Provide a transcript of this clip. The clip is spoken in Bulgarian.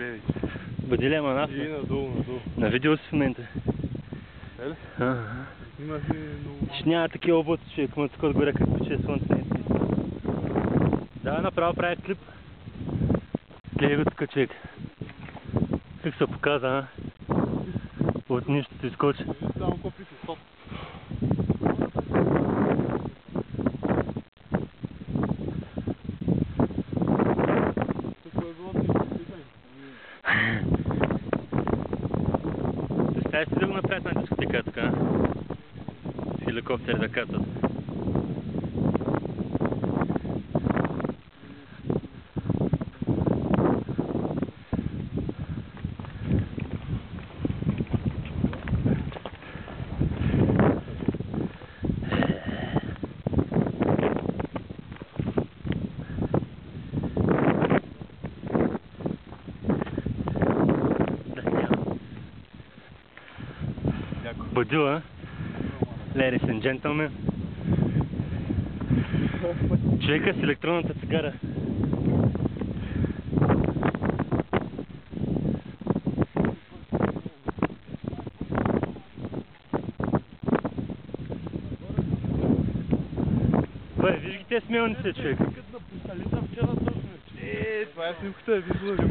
бе. Бъдели, ама нас. И надолу. На видео си в момента. Ели? Имахме много... Ще няма такива облаци, човек, му тук отгоре, като че е слънце. Да, направо прави клип. Гледай го тук, човек. Как се показа, а? От нищото изкочи. Само копи си, стоп. Представя си да го направят на дискотека така. С хеликоптери да кацат. Будила, ladies and gentlemen. Човека с електронната цигара. Бе, виж ги те смелници, човек. Това е снимката, виждала ли?